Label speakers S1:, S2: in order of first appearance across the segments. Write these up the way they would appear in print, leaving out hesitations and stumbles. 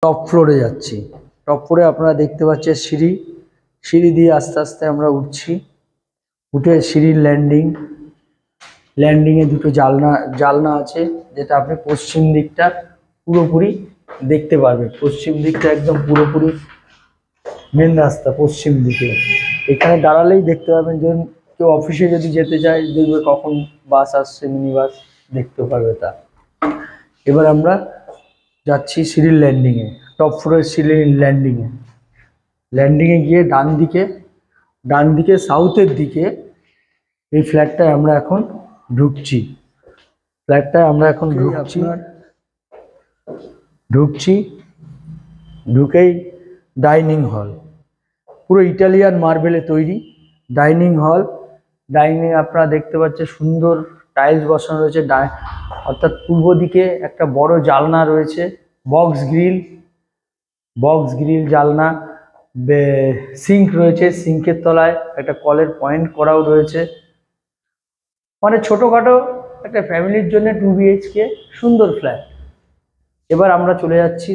S1: Top ফ্লোরে যাচ্ছি। Top ফ্লোরে আপনারা দেখতে পাচ্ছেন সিঁড়ি, সিঁড়ি দিয়ে আস্তে আস্তে আমরা উঠছি। উঠে সিঁড়ির ল্যান্ডিংয়ে দুটো জালনা আছে, যেটা আপনি পশ্চিম দিকটা পুরোপুরি দেখতে পারবেন। পশ্চিম দিকটা একদম পুরোপুরি মেন রাস্তা পশ্চিম দিকে। এখানে দাঁড়ালেই দেখতে পাবেন যে কেউ অফিসে যদি যেতে চায় দেখবে কখন বাস আসছে, মিনি বাস দেখতে পারবে তা। এবার আমরা যাচ্ছি সিঁড়ির ল্যান্ডিংয়ে, টপ ফ্লোরের সিঁড়ির ল্যান্ডিংয়ে গিয়ে ডান দিকে সাউথের দিকে এই ফ্ল্যাটটায় আমরা এখন ঢুকছি। ঢুকেই ডাইনিং হল, পুরো ইটালিয়ান মার্বেলে তৈরি ডাইনিং হল। ডাইনিং আপনারা দেখতে পাচ্ছেন সুন্দর টাইলস বসানো রয়েছে, অর্থাৎ পূর্ব দিকে একটা বড় জালনা রয়েছে, বক্স গ্রিল জালনা, সিঙ্ক রয়েছে, সিঙ্কের তলায় একটা কলের পয়েন্ট করাও রয়েছে। মানে ছোটোখাটো একটা ফ্যামিলির জন্য 2 BHK সুন্দর ফ্ল্যাট। এবার আমরা চলে যাচ্ছি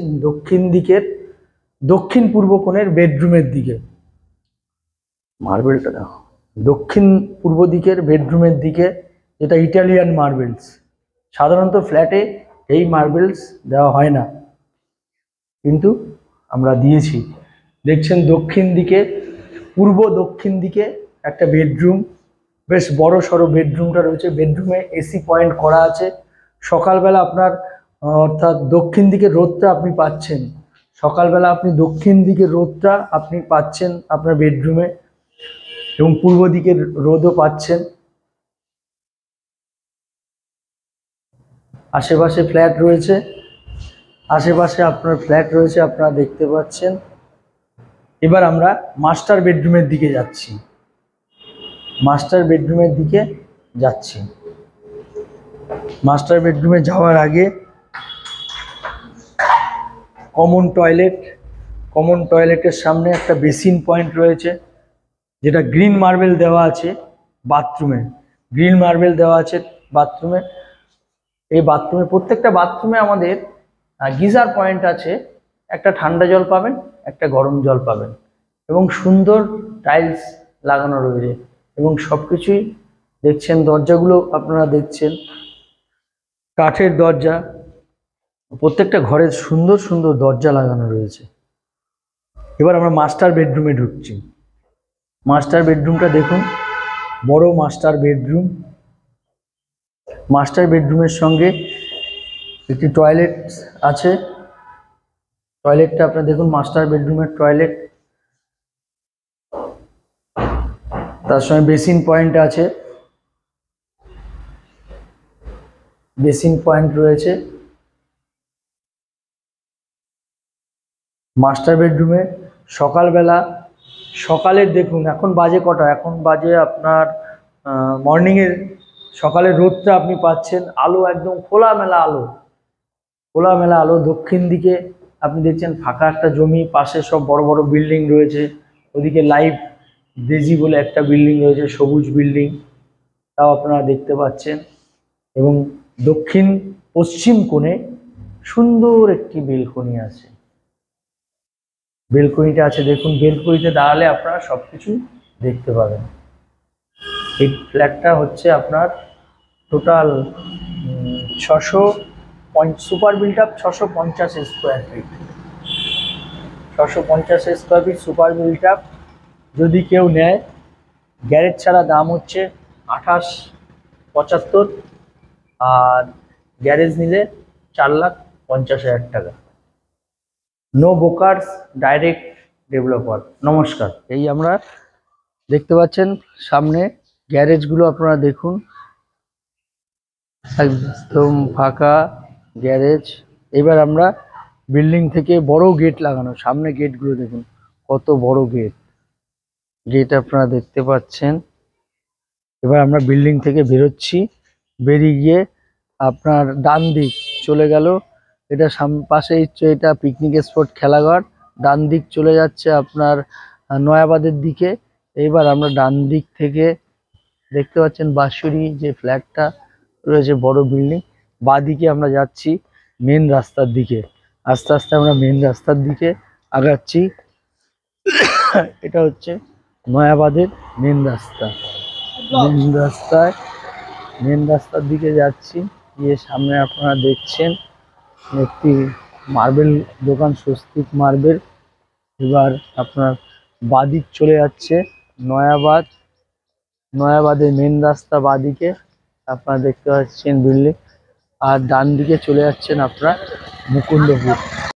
S1: দক্ষিণ পূর্ব কোণের বেডরুমের দিকে। মার্বেলটা দেখো, দক্ষিণ পূর্ব দিকের বেডরুমের দিকে, যেটা ইটালিয়ান মার্বেলস। সাধারণত ফ্ল্যাটে এই মার্বেলস দেওয়া হয় না, কিন্তু আমরা দিয়েছি। দেখছেন পূর্ব দক্ষিণ দিকে একটা বেডরুম, বেশ বড় সড়ো বেডরুমটা রয়েছে। বেডরুমে এসি পয়েন্ট করা আছে। সকালবেলা আপনার অর্থাৎ দক্ষিণ দিকে রোদটা আপনি পাচ্ছেন, সকালবেলা আপনি দক্ষিণ দিকে রোদটা আপনি পাচ্ছেন আপনার বেডরুমে, এবং পূর্ব দিকের রোদও পাচ্ছেন। আশেপাশে ফ্ল্যাট রয়েছে, আপনারা দেখতে পাচ্ছেন। এবার আমরা মাস্টার বেডরুমের দিকে যাচ্ছি। মাস্টার বেডরুমে যাওয়ার আগে কমন টয়লেটের সামনে একটা বেসিন পয়েন্ট রয়েছে, যেটা গ্রিন মার্বেল দেওয়া আছে বাথরুমে। এই বাথরুমে, প্রত্যেকটা বাথরুমে আমাদের গিজার পয়েন্ট আছে। একটা ঠান্ডা জল পাবেন, একটা গরম জল পাবেন, এবং সুন্দর টাইলস লাগানো রয়েছে। এবং সব কিছুই দেখছেন, দরজাগুলো আপনারা দেখছেন কাঠের দরজা। প্রত্যেকটা ঘরে সুন্দর সুন্দর দরজা লাগানো রয়েছে। এবার আমরা মাস্টার বেডরুমে ঢুকছি। মাস্টার বেডরুমটা দেখুন, বড় মাস্টার বেডরুমের সঙ্গে একটি টয়লেট আছে। টয়লেটটা আপনারা দেখুন, মাস্টার বেডরুমের টয়লেট, তার সঙ্গে বেসিন পয়েন্ট রয়েছে। মাস্টার বেডরুমে সকালের দেখুন, এখন বাজে কটা, এখন বাজে আপনার মর্নিংয়ের, সকালের রোদটা আপনি পাচ্ছেন। আলো একদম খোলামেলা আলো। দক্ষিণ দিকে আপনি দেখছেন ফাঁকা একটা জমি, পাশে সব বড় বড় বিল্ডিং রয়েছে। ওদিকে লাইফ ডেজি বলে একটা বিল্ডিং রয়েছে, সবুজ বিল্ডিং, তাও আপনারা দেখতে পাচ্ছেন। এবং দক্ষিণ পশ্চিম কোণে সুন্দর একটি বেলকনি আছে। দেখুন, বেলকনিতে দাঁড়ালে আপনারা সবকিছু দেখতে পাবেন। এই ফ্ল্যাটটা হচ্ছে আপনার total 600 super built up 650 square feet. 650 square feet super built up. যদি কেউ নেয়, গ্যারেজ ছাড়া দাম হচ্ছে 28,75, আর গ্যারেজ নিলে 4,50,000 টাকা। No brokers, direct developer. নমস্কার। এই আমরা দেখতে পাচ্ছেন সামনে গ্যারেজগুলো, আপনারা দেখুন একদম ফাঁকা গ্যারেজ। এবার আমরা বিল্ডিং থেকে বড় গেট লাগানো, সামনে গেটগুলো দেখুন কত বড় গেট আপনারা দেখতে পাচ্ছেন। এবার আমরা বিল্ডিং থেকে বেরোচ্ছি, বেরিয়ে গিয়ে আপনার ডান দিক চলে গেল, এটা পাশে এটা পিকনিক স্পট, খেলাঘর। ডান দিক চলে যাচ্ছে আপনার নয়াবাদের দিকে। এইবার আমরা ডান দিক থেকে দেখতে পাচ্ছেন বাঁশুরি যে ফ্ল্যাটটা রয়েছে, বড় বিল্ডিং। বাঁ দিকে আমরা যাচ্ছি মেন রাস্তার দিকে। আস্তে আস্তে আমরা মেন রাস্তার দিকে আগাচ্ছি। এটা হচ্ছে নয়াবাদের মেন রাস্তা। মেন রাস্তার দিকে যাচ্ছি, গিয়ে সামনে আপনারা দেখছেন একটি মার্বেল দোকান, স্বস্তিক মার্বেল। এবার আপনার বাদিক চলে যাচ্ছে নয়াবাদের মেন রাস্তা বাদিকে আপনারা দেখতে পাচ্ছেন বিল্ডিং, আর ডান দিকে চলে যাচ্ছেন আপনারা মুকুন্দপুর।